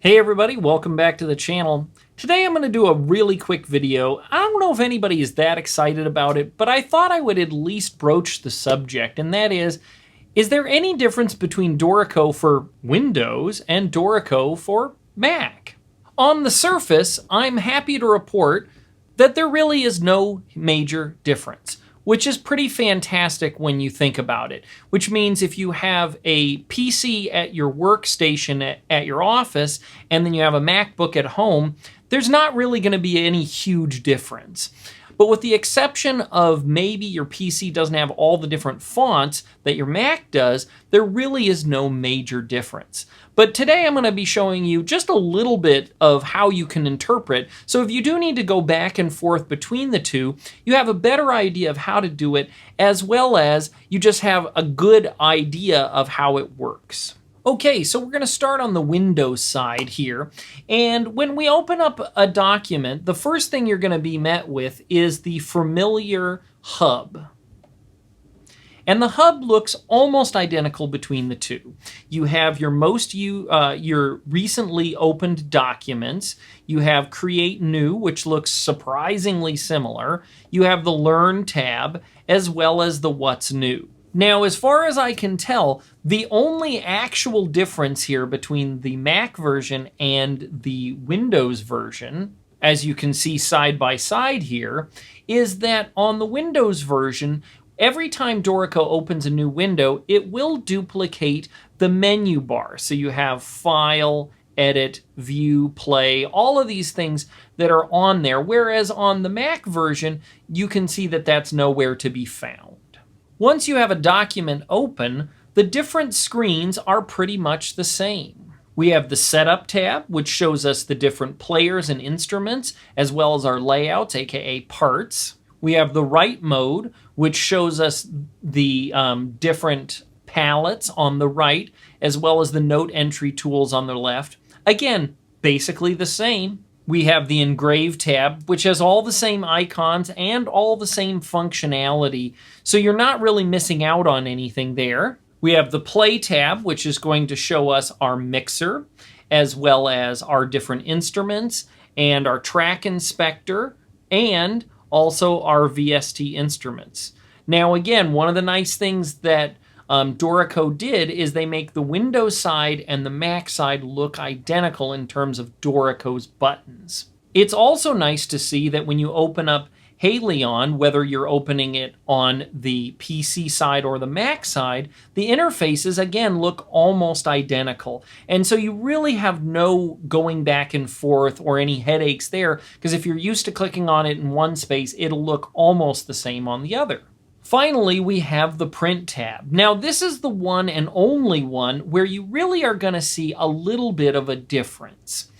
Hey everybody, welcome back to the channel. Today I'm going to do a really quick video. I don't know if anybody is that excited about it, but I thought I would at least broach the subject, and that is there any difference between Dorico for Windows and Dorico for Mac? On the surface, I'm happy to report that there really is no major difference, which is pretty fantastic when you think about it. Which means if you have a PC at your workstation at your office, and then you have a MacBook at home, there's not really going to be any huge difference. But with the exception of maybe your PC doesn't have all the different fonts that your Mac does, there really is no major difference. But today I'm going to be showing you just a little bit of how you can interpret. So if you do need to go back and forth between the two, you have a better idea of how to do it, as well as you just have a good idea of how it works. Okay, so we're going to start on the Windows side here. And when we open up a document, the first thing you're going to be met with is the familiar hub. And the hub looks almost identical between the two. You have your your recently opened documents. You have Create New, which looks surprisingly similar. You have the Learn tab, as well as the What's New. Now, as far as I can tell, the only actual difference here between the Mac version and the Windows version, as you can see side by side here, is that on the Windows version, every time Dorico opens a new window, it will duplicate the menu bar. So you have File, Edit, View, Play, all of these things that are on there, whereas on the Mac version, you can see that that's nowhere to be found. Once you have a document open, the different screens are pretty much the same. We have the Setup tab, which shows us the different players and instruments, as well as our layouts, aka parts. We have the Write mode, which shows us the different palettes on the right, as well as the note entry tools on the left. Again, basically the same. We have the Engrave tab, which has all the same icons and all the same functionality, so you're not really missing out on anything there. We have the Play tab, which is going to show us our mixer, as well as our different instruments, and our track inspector, and also our VST instruments. Now again, one of the nice things that Dorico did is they make the Windows side and the Mac side look identical in terms of Dorico's buttons. It's also nice to see that when you open up Halion, whether you're opening it on the PC side or the Mac side, the interfaces again look almost identical. And so you really have no going back and forth or any headaches there, because if you're used to clicking on it in one space, it'll look almost the same on the other. Finally, we have the Print tab. Now, this is the one and only one where you really are going to see a little bit of a difference.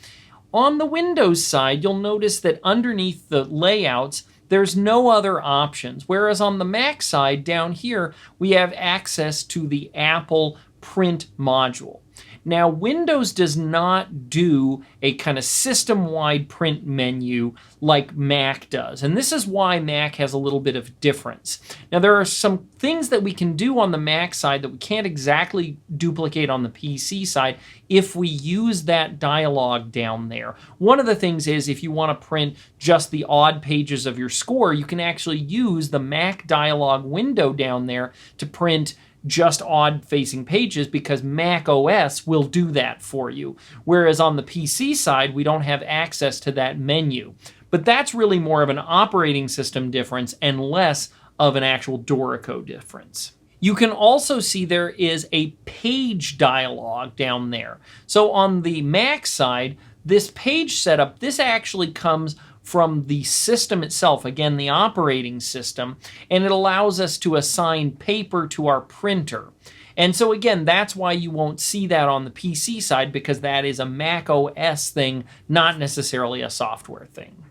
On the Windows side, you'll notice that underneath the layouts, there's no other options, whereas on the Mac side, down here, we have access to the Apple Print module. Now, Windows does not do a kind of system-wide print menu like Mac does, and this is why Mac has a little bit of difference. Now, there are some things that we can do on the Mac side that we can't exactly duplicate on the PC side if we use that dialog down there. One of the things is if you want to print just the odd pages of your score, you can actually use the Mac dialog window down there to print just odd-facing pages, because Mac OS will do that for you. Whereas on the PC side, we don't have access to that menu. But that's really more of an operating system difference and less of an actual Dorico difference. You can also see there is a page dialog down there. So on the Mac side, this page setup, this actually comes from the system itself, again, the operating system, and it allows us to assign paper to our printer. And so again, that's why you won't see that on the PC side, because that is a Mac OS thing, not necessarily a software thing.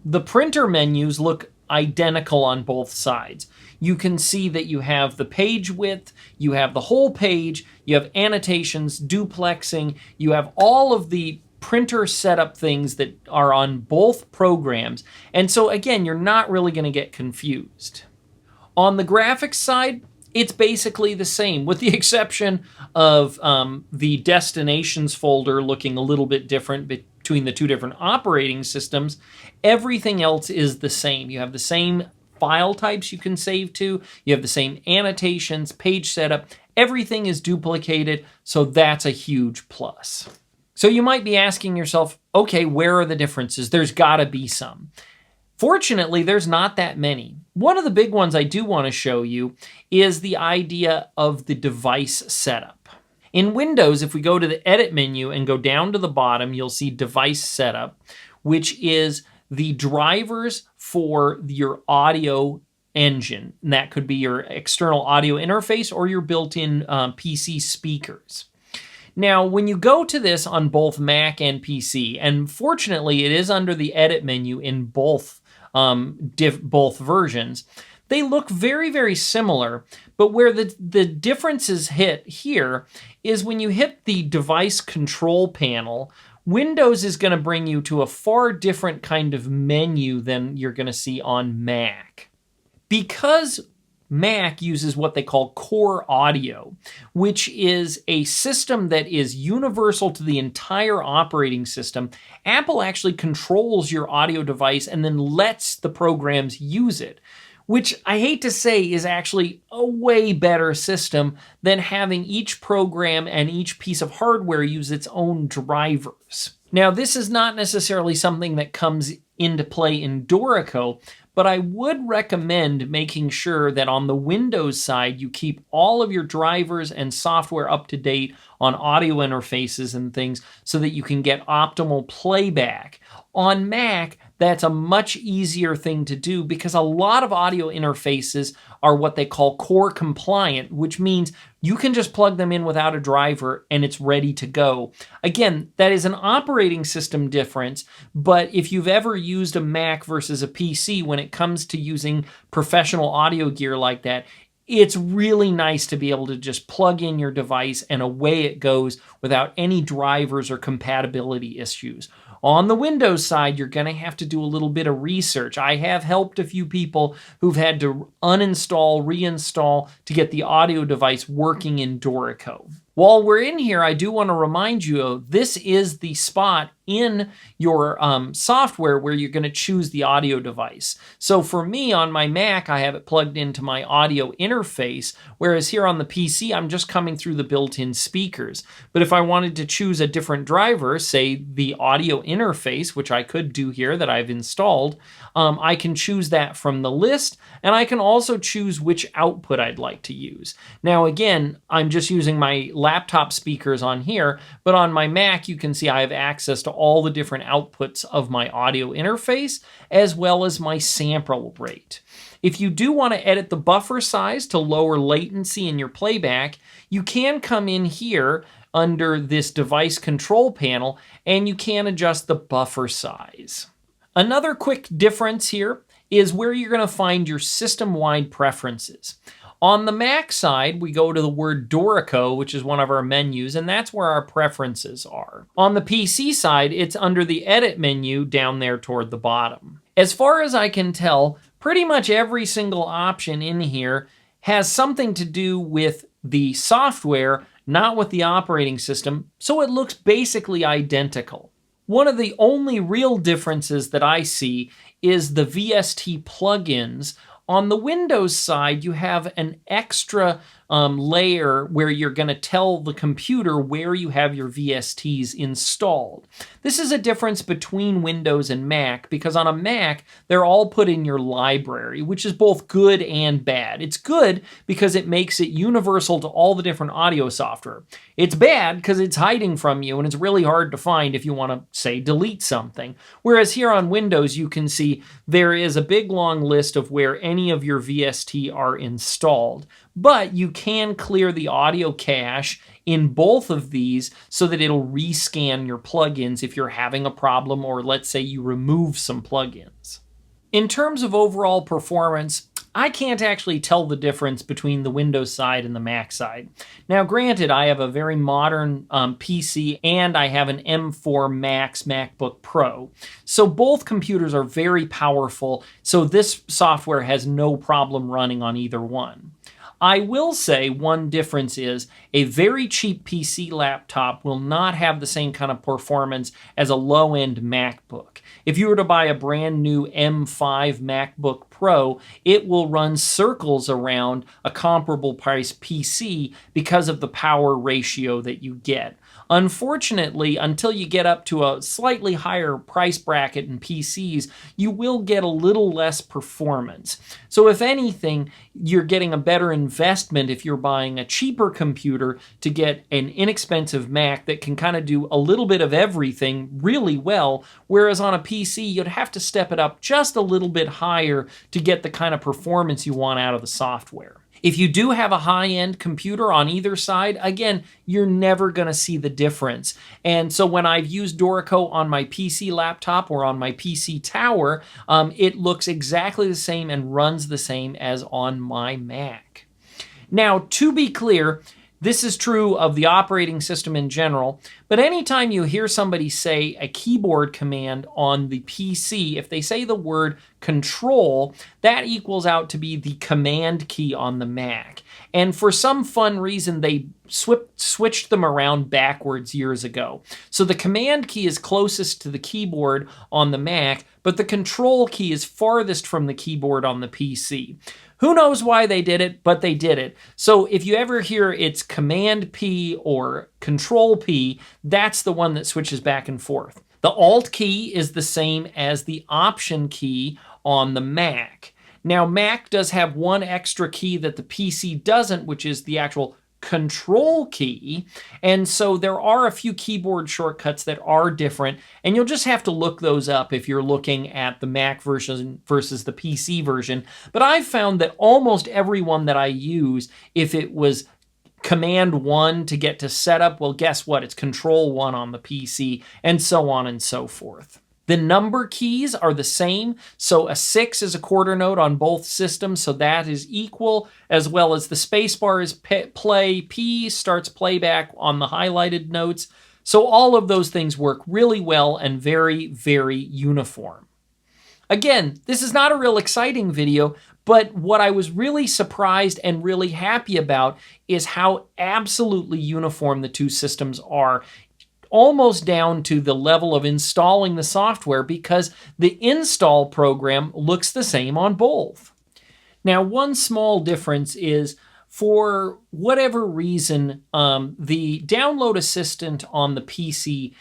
The printer menus look identical on both sides. You can see that you have the page width, you have the whole page, you have annotations, duplexing, you have all of the printer setup things that are on both programs. And so again, you're not really going to get confused. On the graphics side, it's basically the same, with the exception of the destinations folder looking a little bit different between the two different operating systems. Everything else is the same. You have the same file types you can save to. You have the same annotations, page setup. Everything is duplicated, so that's a huge plus. So you might be asking yourself, okay, where are the differences? There's got to be some. Fortunately, there's not that many. One of the big ones I do want to show you is the idea of the device setup. In Windows, if we go to the Edit menu and go down to the bottom, you'll see Device Setup, which is the drivers for your audio engine. And that could be your external audio interface or your built-in PC speakers. Now, when you go to this on both Mac and PC, and fortunately it is under the Edit menu in both versions, they look very, very similar, but where the differences hit here is when you hit the device control panel, Windows is going to bring you to a far different kind of menu than you're going to see on Mac. Because Mac uses what they call core audio, which is a system that is universal to the entire operating system. Apple actually controls your audio device and then lets the programs use it, which I hate to say is actually a way better system than having each program and each piece of hardware use its own drivers. Now, this is not necessarily something that comes into play in Dorico, but I would recommend making sure that on the Windows side, you keep all of your drivers and software up to date on audio interfaces and things so that you can get optimal playback. On Mac, that's a much easier thing to do because a lot of audio interfaces are what they call core compliant, which means you can just plug them in without a driver and it's ready to go. Again, that is an operating system difference, but if you've ever used a Mac versus a PC when it comes to using professional audio gear like that, it's really nice to be able to just plug in your device and away it goes without any drivers or compatibility issues. On the Windows side, you're going to have to do a little bit of research. I have helped a few people who've had to uninstall, reinstall to get the audio device working in Dorico. While we're in here, I do want to remind you, this is the spot in your software where you're going to choose the audio device. So for me, on my Mac, I have it plugged into my audio interface, whereas here on the PC, I'm just coming through the built-in speakers. But if I wanted to choose a different driver, say the audio interface, which I could do here that I've installed, I can choose that from the list, and I can also choose which output I'd like to use. Now again, I'm just using my laptop speakers on here, but on my Mac, you can see I have access to all the different outputs of my audio interface, as well as my sample rate. If you do want to edit the buffer size to lower latency in your playback, you can come in here under this device control panel, and you can adjust the buffer size. Another quick difference here is where you're going to find your system-wide preferences. On the Mac side, we go to the word Dorico, which is one of our menus, and that's where our preferences are. On the PC side, it's under the Edit menu down there toward the bottom. As far as I can tell, pretty much every single option in here has something to do with the software, not with the operating system, so it looks basically identical. One of the only real differences that I see is the VST plugins. On the Windows side, you have an extra layer where you're going to tell the computer where you have your VSTs installed. This is a difference between Windows and Mac because on a Mac, they're all put in your library, which is both good and bad. It's good because it makes it universal to all the different audio software. It's bad because it's hiding from you and it's really hard to find if you want to, say, delete something. Whereas here on Windows, you can see there is a big long list of where any of your VST are installed. But you can clear the audio cache in both of these so that it'll rescan your plugins if you're having a problem or let's say you remove some plugins. In terms of overall performance, I can't actually tell the difference between the Windows side and the Mac side. Now granted, I have a very modern PC and I have an M4 Max MacBook Pro. So both computers are very powerful, so this software has no problem running on either one. I will say one difference is a very cheap PC laptop will not have the same kind of performance as a low-end MacBook. If you were to buy a brand new M5 MacBook Pro, it will run circles around a comparable price PC because of the power ratio that you get. Unfortunately, until you get up to a slightly higher price bracket in PCs, you will get a little less performance. So if anything, you're getting a better investment if you're buying a cheaper computer to get an inexpensive Mac that can kind of do a little bit of everything really well, whereas on a PC, you'd have to step it up just a little bit higher to get the kind of performance you want out of the software. If you do have a high-end computer on either side, again, you're never going to see the difference. And so when I've used Dorico on my PC laptop or on my PC tower, it looks exactly the same and runs the same as on my Mac. Now, to be clear, this is true of the operating system in general, but anytime you hear somebody say a keyboard command on the PC, if they say the word control, that equals out to be the command key on the Mac. And for some fun reason, they switched them around backwards years ago. So the command key is closest to the keyboard on the Mac, but the control key is farthest from the keyboard on the PC. Who knows why they did it, but they did it. So if you ever hear it's Command P or Control P, that's the one that switches back and forth. The Alt key is the same as the Option key on the Mac. Now, Mac does have one extra key that the PC doesn't, which is the actual Control key, and so there are a few keyboard shortcuts that are different, and you'll just have to look those up if you're looking at the Mac version versus the PC version. But I've found that almost every one that I use, if it was Command 1 to get to setup, well, guess what? It's Control 1 on the PC, and so on and so forth. The number keys are the same, so a 6 is a quarter note on both systems, so that is equal, as well as the spacebar is play, P starts playback on the highlighted notes. So all of those things work really well and very, very uniform. Again, this is not a real exciting video, but what I was really surprised and really happy about is how absolutely uniform the two systems are, almost down to the level of installing the software, because the install program looks the same on both. Now, one small difference is, for whatever reason, the download assistant on the PC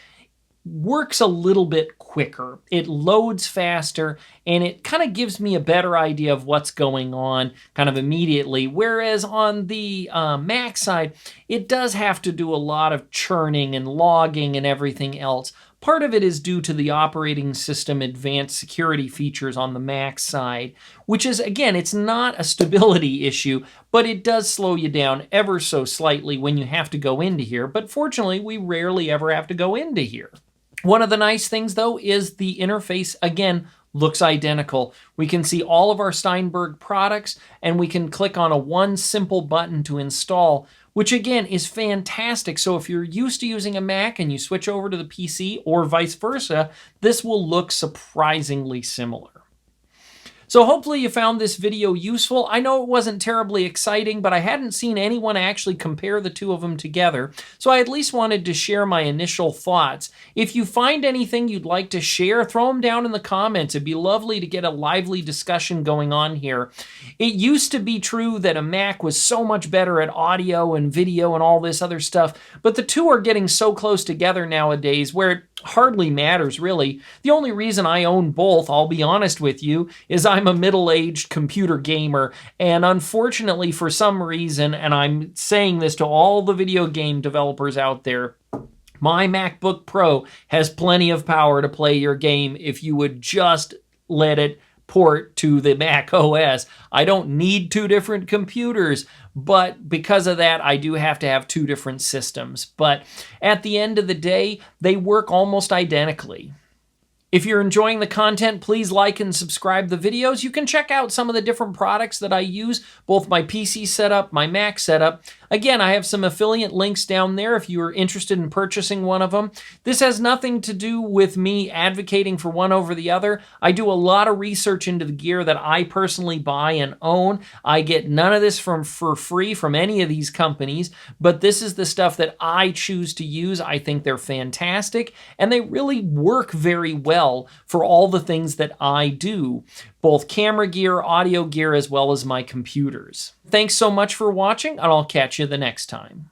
works a little bit quicker. It loads faster, and it kind of gives me a better idea of what's going on kind of immediately, whereas on the Mac side, it does have to do a lot of churning and logging and everything else. Part of it is due to the operating system advanced security features on the Mac side, which is, again, it's not a stability issue, but it does slow you down ever so slightly when you have to go into here. But fortunately, we rarely ever have to go into here. One of the nice things, though, is the interface, again, looks identical. We can see all of our Steinberg products, and we can click on one simple button to install, which again is fantastic. So if you're used to using a Mac and you switch over to the PC or vice versa, this will look surprisingly similar. So hopefully you found this video useful. I know it wasn't terribly exciting, but I hadn't seen anyone actually compare the two of them together, so I at least wanted to share my initial thoughts. If you find anything you'd like to share, throw them down in the comments. It'd be lovely to get a lively discussion going on here. It used to be true that a Mac was so much better at audio and video and all this other stuff, but the two are getting so close together nowadays where it hardly matters, really. The only reason I own both, I'll be honest with you, is I'm a middle-aged computer gamer, and unfortunately for some reason, and I'm saying this to all the video game developers out there, my MacBook Pro has plenty of power to play your game if you would just let it port to the Mac OS. I don't need two different computers, but because of that, I do have to have two different systems. But at the end of the day, they work almost identically. If you're enjoying the content, please like and subscribe the videos. You can check out some of the different products that I use, both my PC setup, my Mac setup, Again, I have some affiliate links down there if you are interested in purchasing one of them. This has nothing to do with me advocating for one over the other. I do a lot of research into the gear that I personally buy and own. I get none of this for free from any of these companies, but this is the stuff that I choose to use. I think they're fantastic, and they really work very well for all the things that I do, both camera gear, audio gear, as well as my computers. Thanks so much for watching, and I'll catch you the next time.